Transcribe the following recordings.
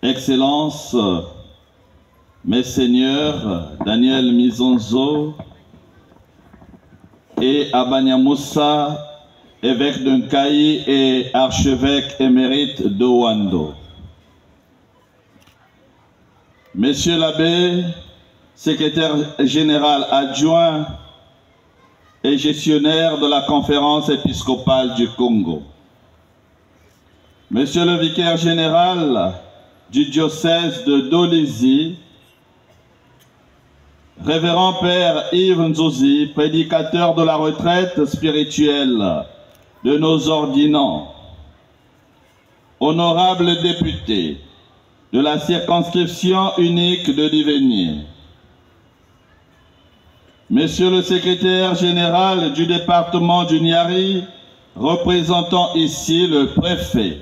Excellences, mes seigneurs, Daniel Mizonzo et Abanyamoussa, évêque d'Unkaï et archevêque émérite d'Owando. Monsieur l'abbé, secrétaire général adjoint et gestionnaire de la conférence épiscopale du Congo. Monsieur le vicaire général du diocèse de Dolisie, révérend Père Yves Nzouzi, prédicateur de la retraite spirituelle de nos ordinants, honorables députés de la circonscription unique de Divenier, Monsieur le secrétaire général du département du Niari, représentant ici le préfet,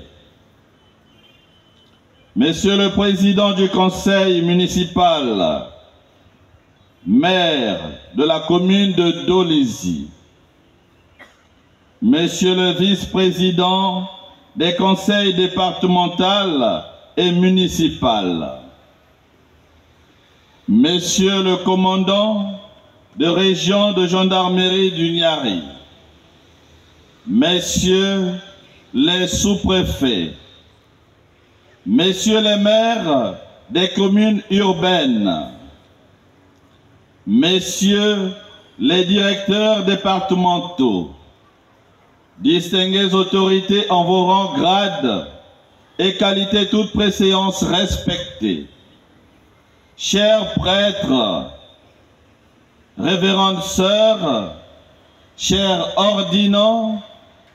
Monsieur le président du conseil municipal, maire de la commune de Dolisie, Monsieur le vice-président des conseils départementaux et municipaux, Monsieur le commandant de région de gendarmerie du Niari, Messieurs les sous-préfets, Messieurs les maires des communes urbaines, Messieurs les directeurs départementaux, distinguées autorités en vos rangs, grades et qualités toutes préséances respectées, chers prêtres, révérendes sœurs, chers ordinants,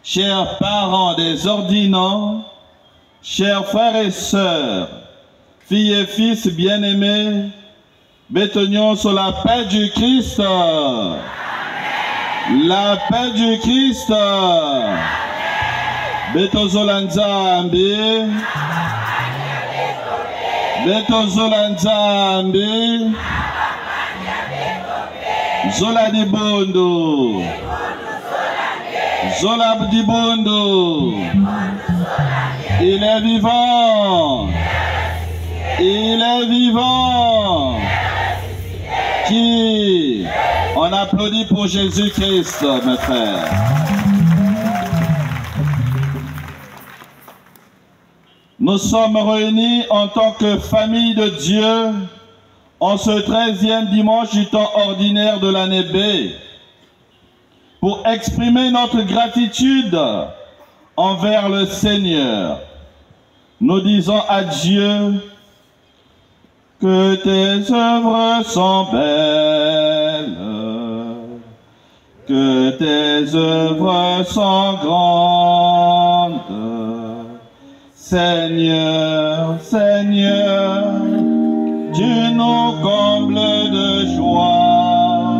chers parents des ordinants, chers frères et sœurs, filles et fils bien-aimés, bétonnons sur la paix du Christ. Amen. La paix du Christ. Betozolanzambi. Betozolanzambi. Zola di bondo. Zola di bondo. Il est vivant. Il est vivant. Qui? On applaudit pour Jésus-Christ, mes frères. Nous sommes réunis en tant que famille de Dieu en ce 13e dimanche du temps ordinaire de l'année B pour exprimer notre gratitude envers le Seigneur. Nous disons à Dieu que tes œuvres sont belles, que tes œuvres sont grandes. Seigneur, Seigneur, tu nous combles de joie,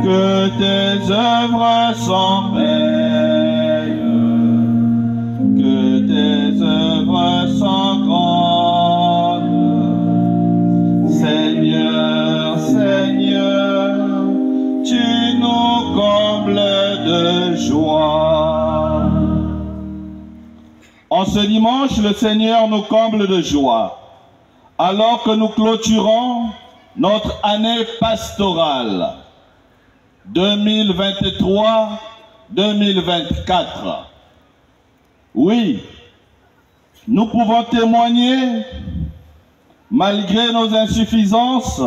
que tes œuvres sont belles, que tes œuvres sont grandes. Seigneur, Seigneur, tu nous combles de joie. En ce dimanche, le Seigneur nous comble de joie, alors que nous clôturons notre année pastorale 2023-2024. Oui, nous pouvons témoigner, malgré nos insuffisances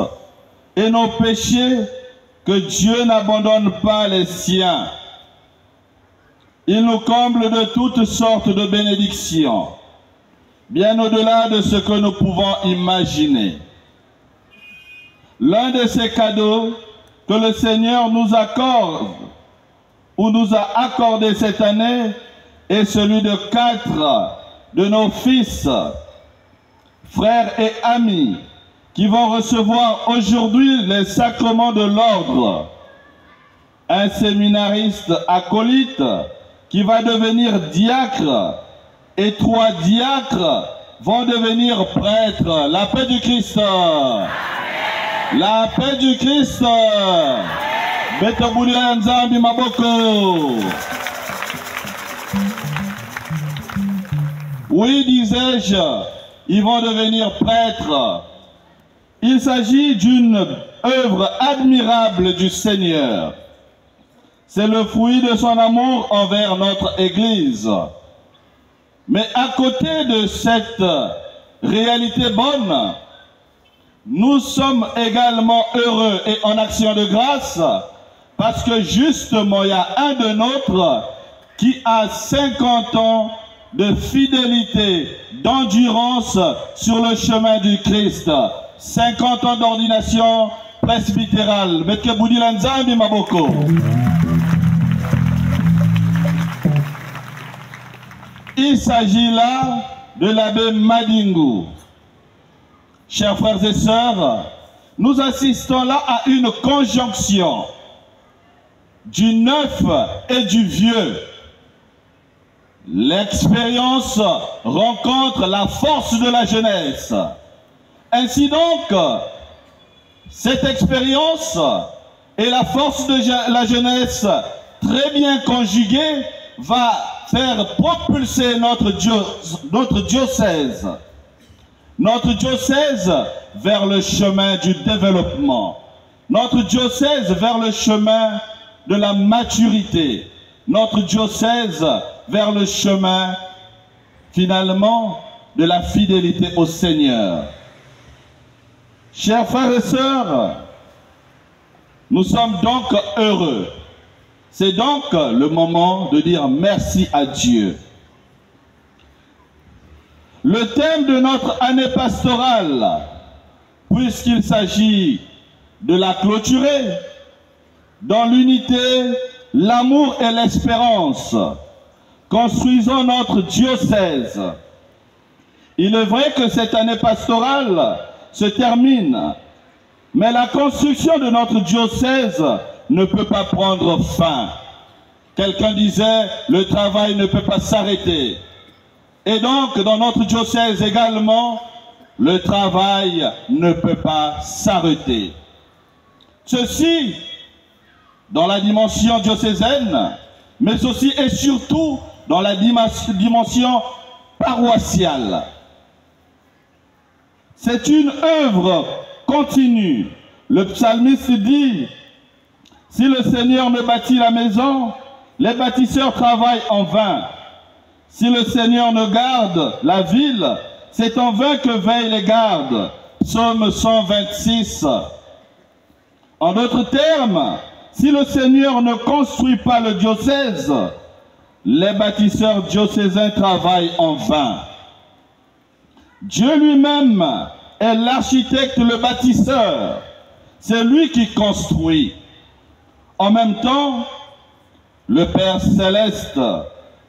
et nos péchés, que Dieu n'abandonne pas les siens. Il nous comble de toutes sortes de bénédictions, bien au-delà de ce que nous pouvons imaginer. L'un de ces cadeaux que le Seigneur nous accorde, ou nous a accordé cette année, est celui de 4 de nos fils, frères et amis, qui vont recevoir aujourd'hui les sacrements de l'ordre. Un séminariste acolyte qui va devenir diacre, et 3 diacres vont devenir prêtres. La paix du Christ. Amen. La paix du Christ. Betobulira nzambi maboko. Oui, disais-je, ils vont devenir prêtres. Il s'agit d'une œuvre admirable du Seigneur. C'est le fruit de son amour envers notre Église. Mais à côté de cette réalité bonne, nous sommes également heureux et en action de grâce parce que justement, il y a un de nôtres qui a 50 ans de fidélité, d'endurance sur le chemin du Christ. 50 ans d'ordination presbytérale. Mette Boudi Lanzambi Maboko. Il s'agit là de l'abbé Madingu. Chers frères et sœurs, nous assistons là à une conjonction du neuf et du vieux. L'expérience rencontre la force de la jeunesse. Ainsi donc, cette expérience et la force de la jeunesse très bien conjuguée va faire propulser notre diocèse vers le chemin du développement, notre diocèse vers le chemin de la maturité, notre diocèse vers le chemin finalement de la fidélité au Seigneur. Chers frères et sœurs, nous sommes donc heureux. C'est donc le moment de dire merci à Dieu. Le thème de notre année pastorale, puisqu'il s'agit de la clôturer, dans l'unité, l'amour et l'espérance, construisons notre diocèse. Il est vrai que cette année pastorale se termine, mais la construction de notre diocèse ne peut pas prendre fin. Quelqu'un disait, le travail ne peut pas s'arrêter. Et donc, dans notre diocèse également, le travail ne peut pas s'arrêter. Ceci, dans la dimension diocésaine, mais aussi et surtout dans la dimension paroissiale. C'est une œuvre continue. Le psalmiste dit, si le Seigneur ne bâtit la maison, les bâtisseurs travaillent en vain. Si le Seigneur ne garde la ville, c'est en vain que veillent les gardes. Psaume 126. En d'autres termes, si le Seigneur ne construit pas le diocèse, les bâtisseurs diocésains travaillent en vain. Dieu lui-même est l'architecte, le bâtisseur. C'est lui qui construit. En même temps, le Père Céleste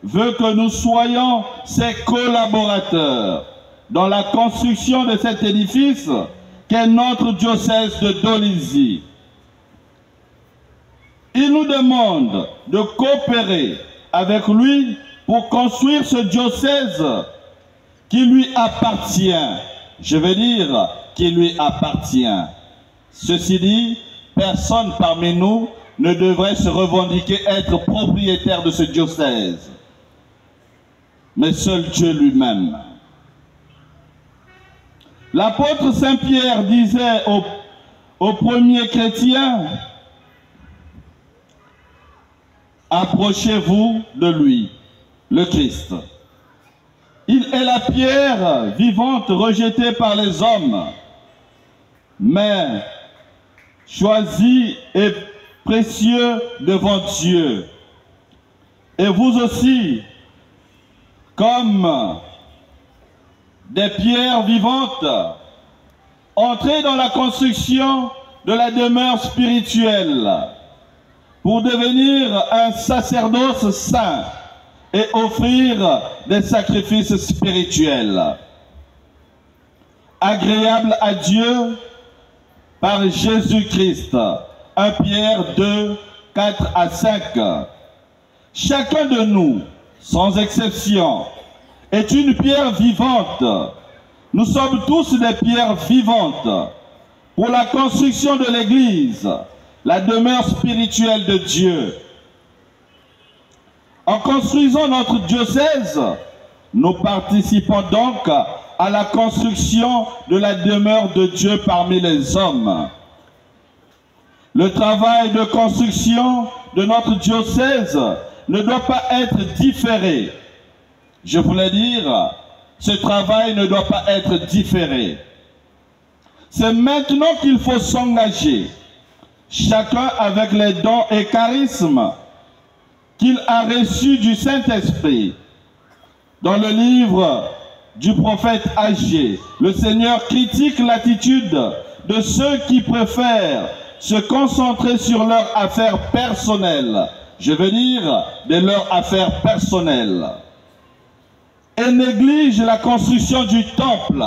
veut que nous soyons ses collaborateurs dans la construction de cet édifice qu'est notre diocèse de Dolisie. Il nous demande de coopérer avec lui pour construire ce diocèse qui lui appartient. Je veux dire, qui lui appartient. Ceci dit, personne parmi nous ne devrait se revendiquer être propriétaire de ce diocèse, mais seul Dieu lui-même. L'apôtre Saint Pierre disait aux premiers chrétiens, approchez-vous de lui, le Christ. Il est la pierre vivante rejetée par les hommes, mais choisie et précieux devant Dieu. Et vous aussi, comme des pierres vivantes, entrez dans la construction de la demeure spirituelle pour devenir un sacerdoce saint et offrir des sacrifices spirituels agréables à Dieu par Jésus-Christ. 1 Pierre 2, 4 à 5. Chacun de nous, sans exception, est une pierre vivante. Nous sommes tous des pierres vivantes pour la construction de l'Église, la demeure spirituelle de Dieu. En construisant notre diocèse, nous participons donc à la construction de la demeure de Dieu parmi les hommes. Le travail de construction de notre diocèse ne doit pas être différé. Je voulais dire, ce travail ne doit pas être différé. C'est maintenant qu'il faut s'engager, chacun avec les dons et charismes qu'il a reçus du Saint-Esprit. Dans le livre du prophète Agé, le Seigneur critique l'attitude de ceux qui préfèrent se concentrer sur leurs affaires personnelles, je veux dire de leurs affaires personnelles, et négligent la construction du temple.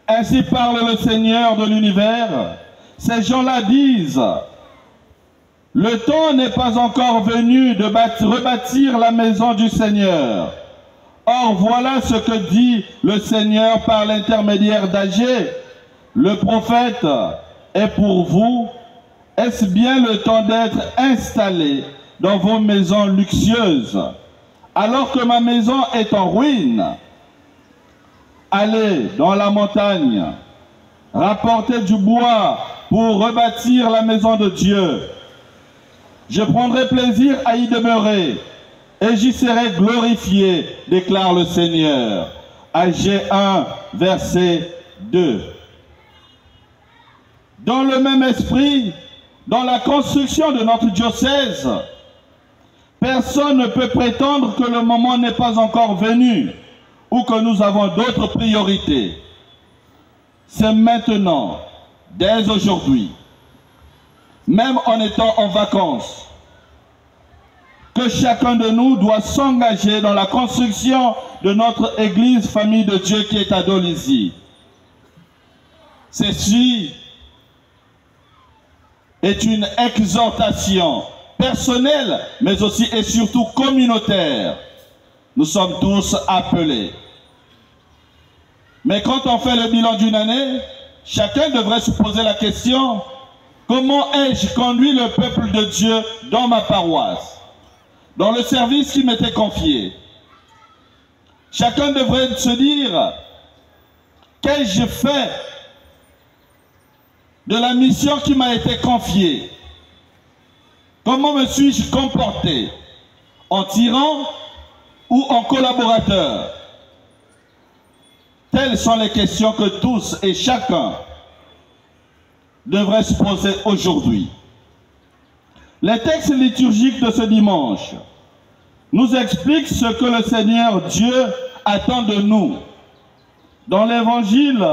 Ainsi parle le Seigneur de l'univers. Ces gens-là disent: le temps n'est pas encore venu de rebâtir la maison du Seigneur. Or, voilà ce que dit le Seigneur par l'intermédiaire d'Agé, le prophète. Et pour vous, est-ce bien le temps d'être installé dans vos maisons luxueuses, alors que ma maison est en ruine? Allez dans la montagne, rapportez du bois pour rebâtir la maison de Dieu. Je prendrai plaisir à y demeurer, et j'y serai glorifié, déclare le Seigneur. Agé 1, verset 2. Dans le même esprit, dans la construction de notre diocèse, personne ne peut prétendre que le moment n'est pas encore venu ou que nous avons d'autres priorités. C'est maintenant, dès aujourd'hui, même en étant en vacances, que chacun de nous doit s'engager dans la construction de notre Église Famille de Dieu qui est à Dolisie. Ceci est une exhortation personnelle, mais aussi et surtout communautaire. Nous sommes tous appelés. Mais quand on fait le bilan d'une année, chacun devrait se poser la question: comment ai-je conduit le peuple de Dieu dans ma paroisse, dans le service qui m'était confié? Chacun devrait se dire: qu'ai-je fait de la mission qui m'a été confiée? Comment me suis-je comporté? En tyran ou en collaborateur? Telles sont les questions que tous et chacun devraient se poser aujourd'hui. Les textes liturgiques de ce dimanche nous expliquent ce que le Seigneur Dieu attend de nous. Dans l'évangile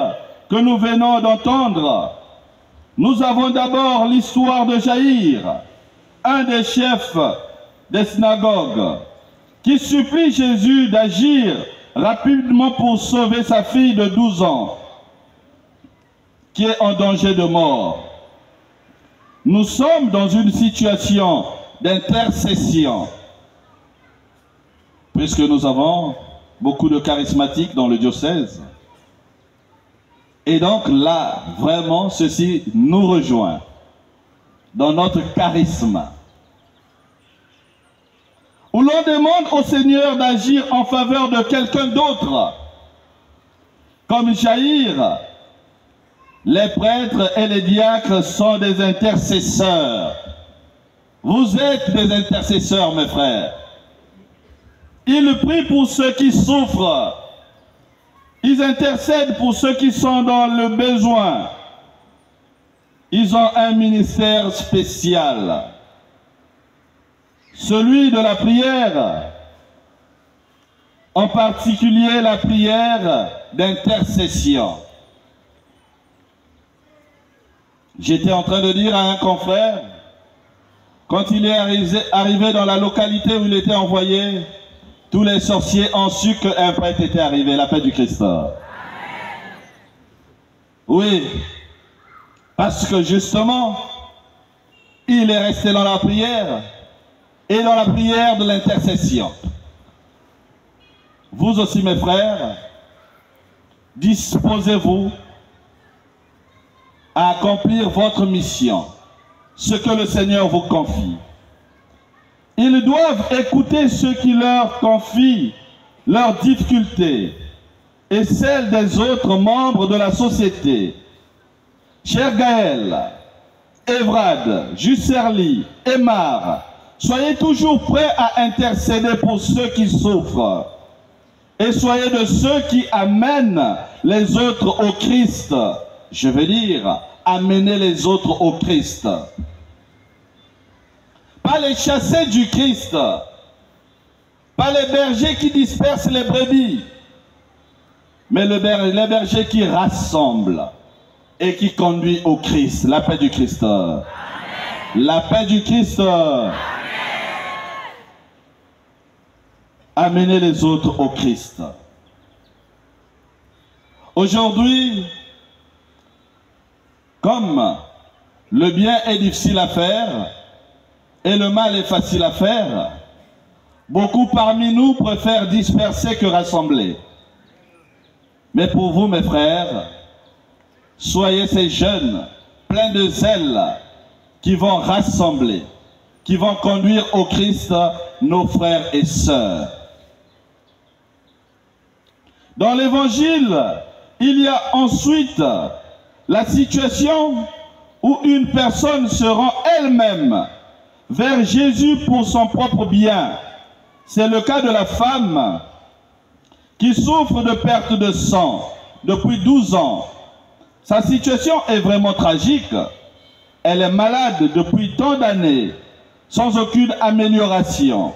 que nous venons d'entendre, nous avons d'abord l'histoire de Jaïr, un des chefs des synagogues, qui supplie Jésus d'agir rapidement pour sauver sa fille de 12 ans, qui est en danger de mort. Nous sommes dans une situation d'intercession, puisque nous avons beaucoup de charismatiques dans le diocèse. Et donc là, vraiment, ceci nous rejoint dans notre charisme, où l'on demande au Seigneur d'agir en faveur de quelqu'un d'autre. Comme Jaïr, les prêtres et les diacres sont des intercesseurs. Vous êtes des intercesseurs, mes frères. Ils prient pour ceux qui souffrent. Ils intercèdent pour ceux qui sont dans le besoin. Ils ont un ministère spécial, celui de la prière, en particulier la prière d'intercession. J'étais en train de dire à un confrère, quand il est arrivé dans la localité où il était envoyé, tous les sorciers ont su qu'un prêtre était arrivé, la paix du Christ. Oui, parce que justement, il est resté dans la prière et dans la prière de l'intercession. Vous aussi, mes frères, disposez-vous à accomplir votre mission, ce que le Seigneur vous confie. Ils doivent écouter ceux qui leur confient leurs difficultés et celle des autres membres de la société. Cher Gaël, Evrad, Jusserli, Emar, soyez toujours prêts à intercéder pour ceux qui souffrent. Et soyez de ceux qui amènent les autres au Christ. Je veux dire, amener les autres au Christ. Pas les chasser du Christ. Pas les bergers qui dispersent les brebis. Mais les bergers qui rassemblent et qui conduisent au Christ. La paix du Christ. Amen. La paix du Christ. Amen. Amener les autres au Christ. Aujourd'hui, comme le bien est difficile à faire et le mal est facile à faire, beaucoup parmi nous préfèrent disperser que rassembler. Mais pour vous, mes frères, soyez ces jeunes pleins de zèle qui vont rassembler, qui vont conduire au Christ nos frères et sœurs. Dans l'évangile, il y a ensuite la situation où une personne se rend elle-même vers Jésus pour son propre bien. C'est le cas de la femme qui souffre de perte de sang depuis 12 ans. Sa situation est vraiment tragique. Elle est malade depuis tant d'années, sans aucune amélioration.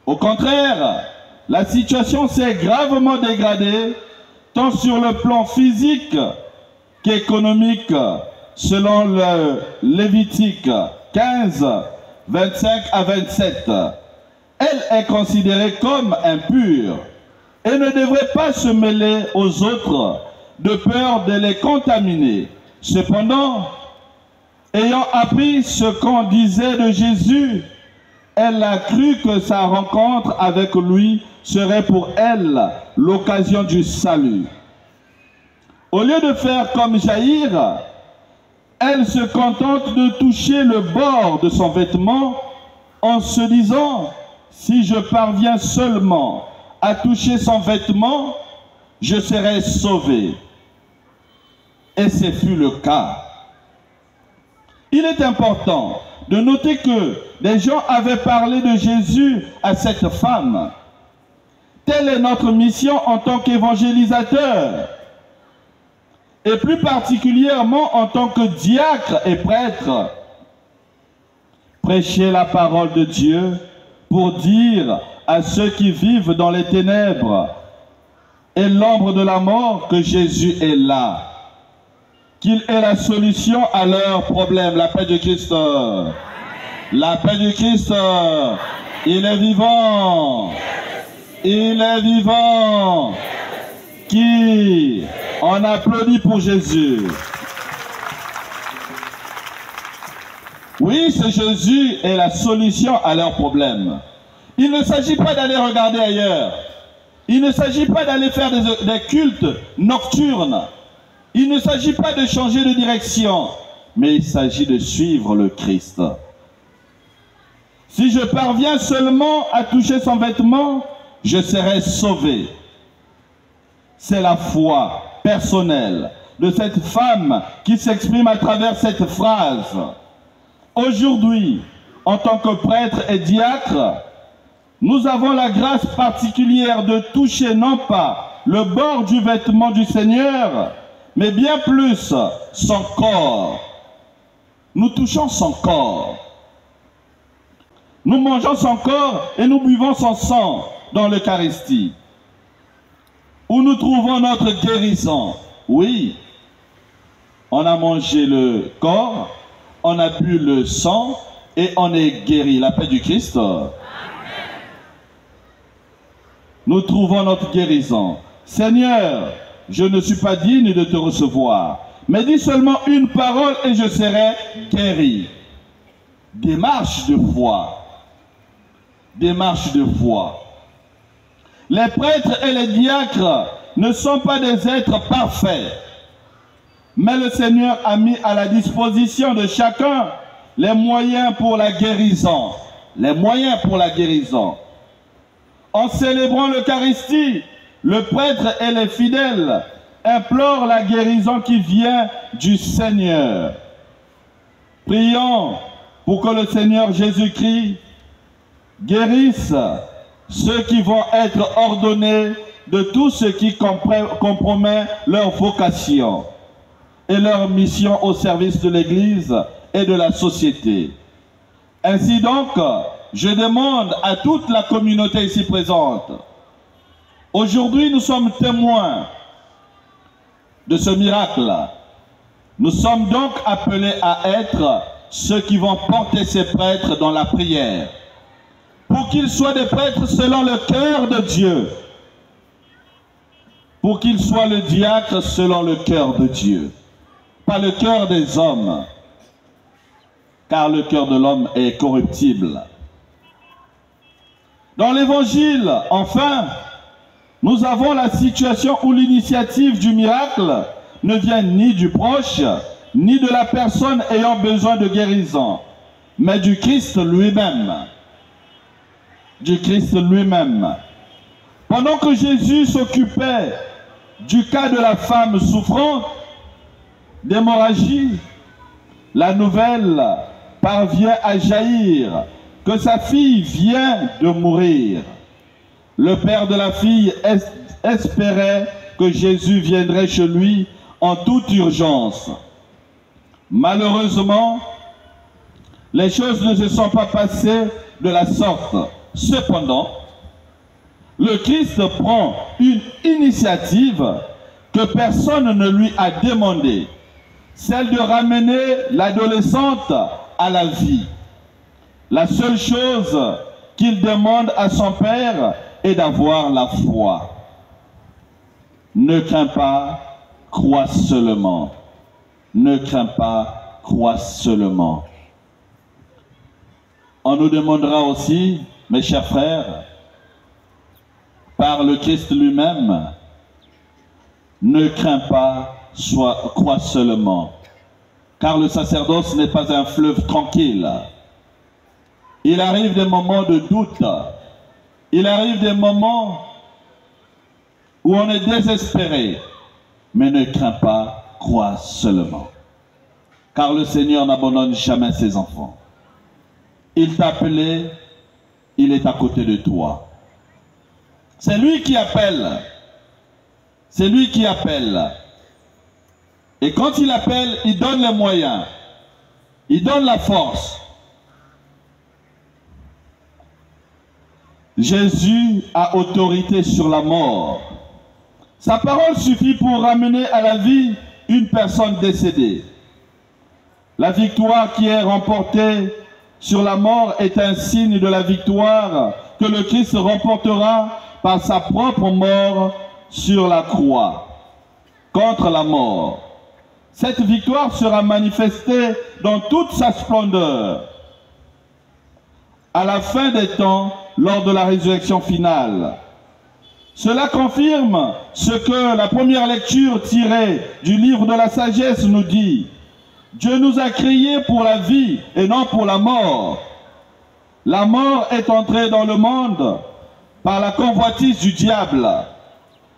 Au contraire, la situation s'est gravement dégradée, tant sur le plan physique qu'économique, selon le Lévitique 15, 25 à 27. Elle est considérée comme impure et ne devrait pas se mêler aux autres de peur de les contaminer. Cependant, ayant appris ce qu'on disait de Jésus, elle a cru que sa rencontre avec lui serait pour elle l'occasion du salut. Au lieu de faire comme Jaïr, elle se contente de toucher le bord de son vêtement en se disant, si je parviens seulement à toucher son vêtement, je serai sauvé. Et ce fut le cas. Il est important de noter que les gens avaient parlé de Jésus à cette femme. Telle est notre mission en tant qu'évangélisateur. Et plus particulièrement en tant que diacre et prêtre. Prêcher la parole de Dieu pour dire à ceux qui vivent dans les ténèbres et l'ombre de la mort que Jésus est là. Qu'il est la solution à leurs problèmes. La paix du Christ. Amen. La paix du Christ. Amen. Il est vivant. Il est vivant. Qui? On applaudit pour Jésus. Oui, ce Jésus est la solution à leurs problèmes. Il ne s'agit pas d'aller regarder ailleurs. Il ne s'agit pas d'aller faire des cultes nocturnes. Il ne s'agit pas de changer de direction, mais il s'agit de suivre le Christ. Si je parviens seulement à toucher son vêtement, je serai sauvé. C'est la foi personnelle de cette femme qui s'exprime à travers cette phrase. Aujourd'hui, en tant que prêtre et diacre, nous avons la grâce particulière de toucher non pas le bord du vêtement du Seigneur, mais bien plus son corps. Nous touchons son corps. Nous mangeons son corps et nous buvons son sang dans l'Eucharistie, où nous trouvons notre guérison. Oui, on a mangé le corps, on a bu le sang et on est guéri. La paix du Christ. Amen. Nous trouvons notre guérison. Seigneur, je ne suis pas digne de te recevoir, mais dis seulement une parole et je serai guéri. Démarche de foi. Démarche de foi. Les prêtres et les diacres ne sont pas des êtres parfaits, mais le Seigneur a mis à la disposition de chacun les moyens pour la guérison. Les moyens pour la guérison. En célébrant l'Eucharistie, le prêtre et les fidèles implorent la guérison qui vient du Seigneur. Prions pour que le Seigneur Jésus-Christ guérisse ceux qui vont être ordonnés de tout ce qui compromet leur vocation et leur mission au service de l'Église et de la société. Ainsi donc, je demande à toute la communauté ici présente, aujourd'hui nous sommes témoins de ce miracle. Nous sommes donc appelés à être ceux qui vont porter ces prêtres dans la prière, pour qu'ils soient des prêtres selon le cœur de Dieu, pour qu'ils soient le diacre selon le cœur de Dieu, pas le cœur des hommes, car le cœur de l'homme est corruptible. Dans l'Évangile, enfin, nous avons la situation où l'initiative du miracle ne vient ni du proche, ni de la personne ayant besoin de guérison, mais du Christ lui-même. Du Christ lui-même. Pendant que Jésus s'occupait du cas de la femme souffrant d'hémorragie, la nouvelle parvient à jaillir que sa fille vient de mourir. Le père de la fille espérait que Jésus viendrait chez lui en toute urgence. Malheureusement, les choses ne se sont pas passées de la sorte. Cependant, le Christ prend une initiative que personne ne lui a demandé, celle de ramener l'adolescente à la vie. La seule chose qu'il demande à son père est d'avoir la foi. Ne crains pas, crois seulement. Ne crains pas, crois seulement. On nous demandera aussi, mes chers frères, par le Christ lui-même, ne crains pas, crois seulement. Car le sacerdoce n'est pas un fleuve tranquille. Il arrive des moments de doute. Il arrive des moments où on est désespéré. Mais ne crains pas, crois seulement. Car le Seigneur n'abandonne jamais ses enfants. Il t'a appelé, il est à côté de toi. C'est lui qui appelle. C'est lui qui appelle. Et quand il appelle, il donne les moyens. Il donne la force. Jésus a autorité sur la mort. Sa parole suffit pour ramener à la vie une personne décédée. La victoire qui est remportée sur la mort est un signe de la victoire que le Christ remportera par sa propre mort sur la croix contre la mort. Cette victoire sera manifestée dans toute sa splendeur à la fin des temps lors de la résurrection finale. Cela confirme ce que la première lecture tirée du livre de la sagesse nous dit. Dieu nous a créés pour la vie et non pour la mort. La mort est entrée dans le monde par la convoitise du diable.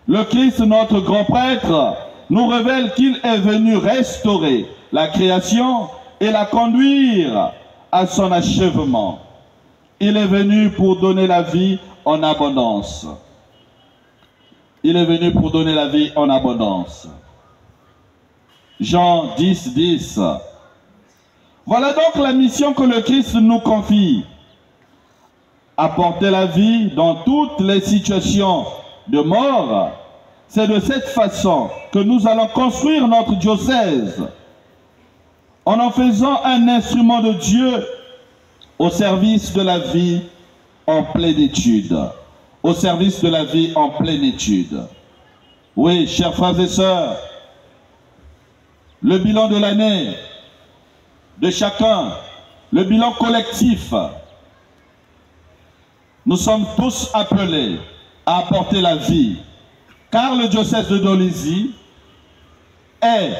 Le Christ, notre grand prêtre, nous révèle qu'il est venu restaurer la création et la conduire à son achèvement. Il est venu pour donner la vie en abondance. Il est venu pour donner la vie en abondance. Jean 10, 10. Voilà donc la mission que le Christ nous confie. Apporter la vie dans toutes les situations de mort. C'est de cette façon que nous allons construire notre diocèse, en faisant un instrument de Dieu au service de la vie en plénitude. Au service de la vie en plénitude. Oui, chers frères et sœurs, le bilan de l'année de chacun, le bilan collectif, nous sommes tous appelés à apporter la vie, car le diocèse de Dolisie est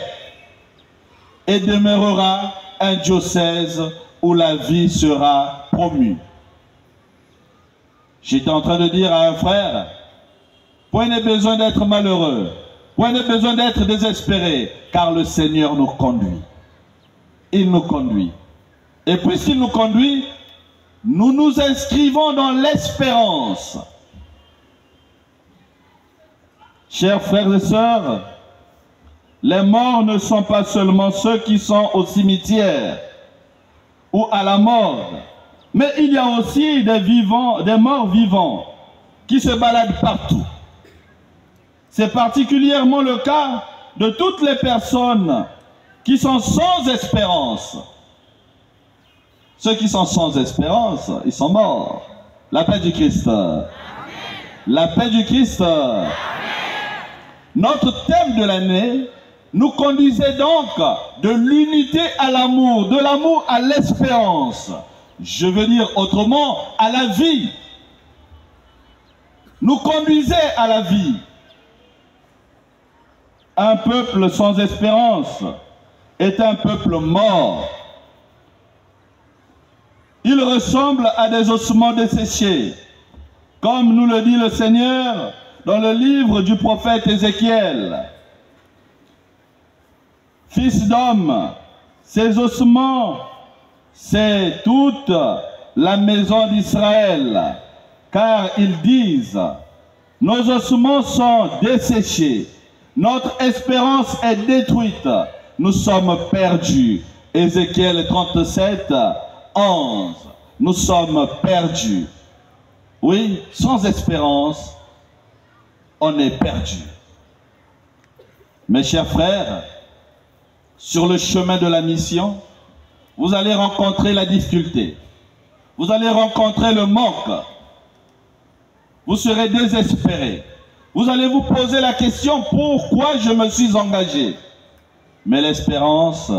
et demeurera un diocèse où la vie sera promue. J'étais en train de dire à un frère point de besoin d'être malheureux, point de besoin d'être désespéré, car le Seigneur nous conduit. Il nous conduit. Et puisqu'il nous conduit, nous nous inscrivons dans l'espérance. Chers frères et sœurs, les morts ne sont pas seulement ceux qui sont au cimetière ou à la morgue, mais il y a aussi des morts vivants qui se baladent partout. C'est particulièrement le cas de toutes les personnes qui sont sans espérance. Ceux qui sont sans espérance, ils sont morts. La paix du Christ. Amen. La paix du Christ. Amen. Notre thème de l'année nous conduisait donc de l'unité à l'amour, de l'amour à l'espérance. Je veux dire autrement, à la vie. Nous conduisait à la vie. Un peuple sans espérance est un peuple mort. Il ressemble à des ossements desséchés, comme nous le dit le Seigneur dans le livre du prophète Ézéchiel. Fils d'homme, ces ossements, c'est toute la maison d'Israël, car ils disent, nos ossements sont desséchés, notre espérance est détruite, nous sommes perdus. Ézéchiel 37, 11. Nous sommes perdus. Oui, sans espérance, on est perdu. Mes chers frères, sur le chemin de la mission, vous allez rencontrer la difficulté. Vous allez rencontrer le manque. Vous serez désespérés. Vous allez vous poser la question, pourquoi je me suis engagé? Mais l'espérance,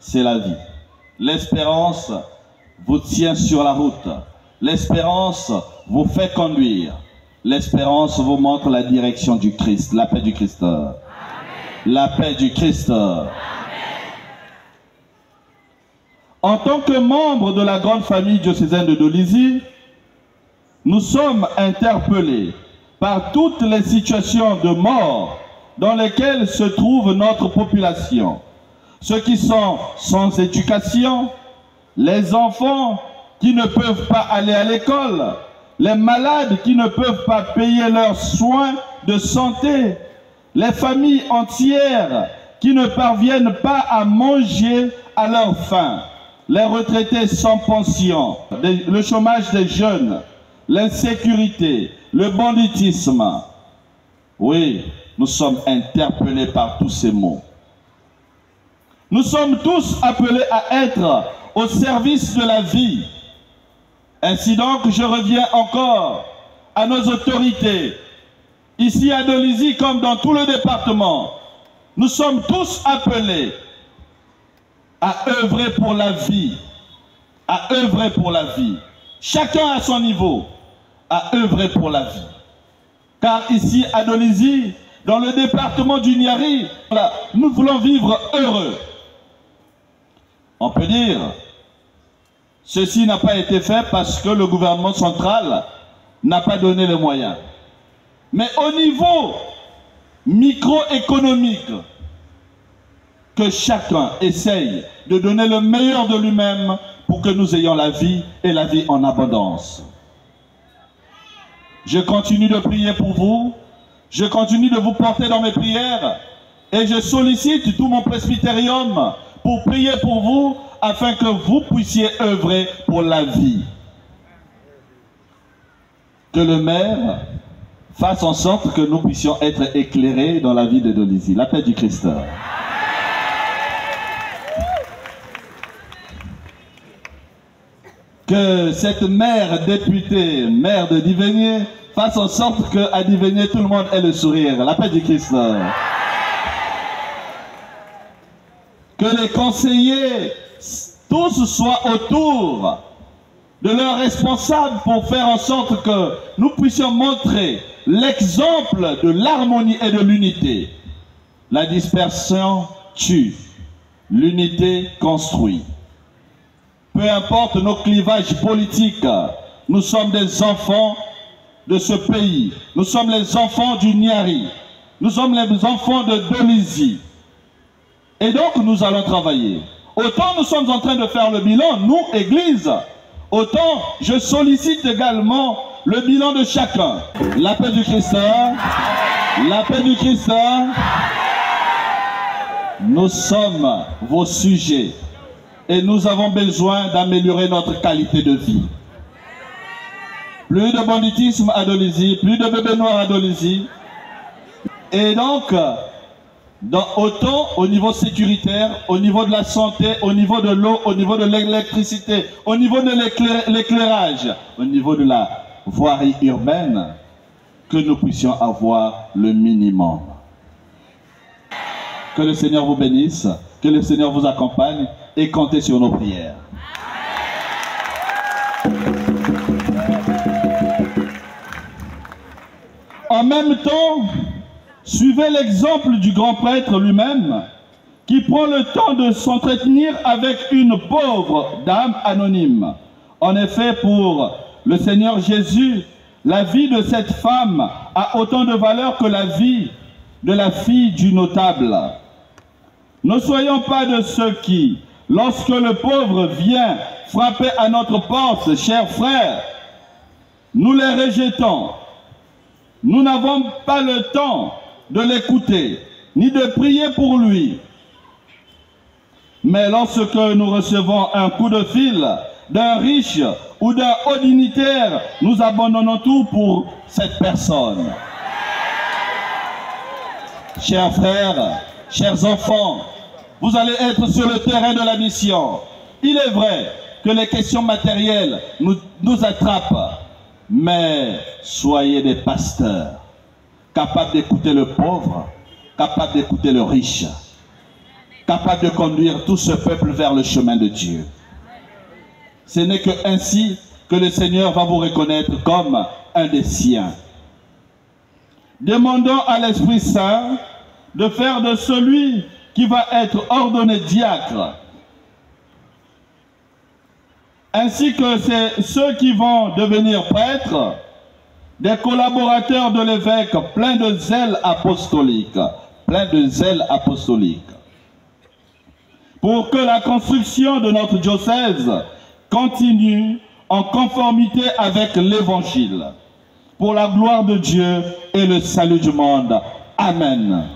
c'est la vie. L'espérance vous tient sur la route. L'espérance vous fait conduire. L'espérance vous montre la direction du Christ, la paix du Christ. Amen. La paix du Christ. Amen. En tant que membre de la grande famille diocésaine de Dolisie, nous sommes interpellés par toutes les situations de mort dans lesquelles se trouve notre population. Ceux qui sont sans éducation, les enfants qui ne peuvent pas aller à l'école, les malades qui ne peuvent pas payer leurs soins de santé, les familles entières qui ne parviennent pas à manger à leur faim, les retraités sans pension, le chômage des jeunes, l'insécurité, le banditisme. Oui, nous sommes interpellés par tous ces mots. Nous sommes tous appelés à être au service de la vie. Ainsi donc, je reviens encore à nos autorités, ici à Dolisie comme dans tout le département. Nous sommes tous appelés à œuvrer pour la vie, à œuvrer pour la vie. Chacun à son niveau, à œuvrer pour la vie. Car ici à Dolisie, dans le département du Niari, nous voulons vivre heureux. On peut dire, ceci n'a pas été fait parce que le gouvernement central n'a pas donné les moyens. Mais au niveau microéconomique, que chacun essaye de donner le meilleur de lui-même pour que nous ayons la vie et la vie en abondance. Je continue de prier pour vous, je continue de vous porter dans mes prières et je sollicite tout mon presbytérium pour prier pour vous afin que vous puissiez œuvrer pour la vie. Que le maire fasse en sorte que nous puissions être éclairés dans la vie de Dolisie. La paix du Christ. Que cette mère députée, maire de Divenier, fasse en sorte qu'à Divenier, tout le monde ait le sourire. La paix du Christ. Que les conseillers, tous soient autour de leurs responsables pour faire en sorte que nous puissions montrer l'exemple de l'harmonie et de l'unité. La dispersion tue, l'unité construit. Peu importe nos clivages politiques, nous sommes des enfants de ce pays. Nous sommes les enfants du Niari. Nous sommes les enfants de Dolisie. Et donc nous allons travailler. Autant nous sommes en train de faire le bilan, nous, Église, autant je sollicite également le bilan de chacun. La paix du Christ, la paix du Christ. Nous sommes vos sujets et nous avons besoin d'améliorer notre qualité de vie. Plus de banditisme à Dolisie, plus de bébés noirs à Dolisie. Et donc, autant au niveau sécuritaire, au niveau de la santé, au niveau de l'eau, au niveau de l'électricité, au niveau de l'éclairage, au niveau de la voirie urbaine, que nous puissions avoir le minimum. Que le Seigneur vous bénisse, que le Seigneur vous accompagne et comptez sur nos prières. En même temps, suivez l'exemple du grand prêtre lui-même, qui prend le temps de s'entretenir avec une pauvre dame anonyme. En effet, pour le Seigneur Jésus, la vie de cette femme a autant de valeur que la vie de la fille du notable. Ne soyons pas de ceux qui, lorsque le pauvre vient frapper à notre porte, chers frères, nous les rejetons. Nous n'avons pas le temps de l'écouter, ni de prier pour lui. Mais lorsque nous recevons un coup de fil d'un riche ou d'un haut dignitaire, nous abandonnons tout pour cette personne. Chers frères, chers enfants, vous allez être sur le terrain de la mission. Il est vrai que les questions matérielles nous attrapent, mais soyez des pasteurs, capables d'écouter le pauvre, capables d'écouter le riche, capables de conduire tout ce peuple vers le chemin de Dieu. Ce n'est que ainsi que le Seigneur va vous reconnaître comme un des siens. Demandons à l'Esprit Saint de faire de celui qui va être ordonné diacre, ainsi que ceux qui vont devenir prêtres, des collaborateurs de l'évêque pleins de zèle apostolique, pour que la construction de notre diocèse continue en conformité avec l'Évangile, pour la gloire de Dieu et le salut du monde. Amen.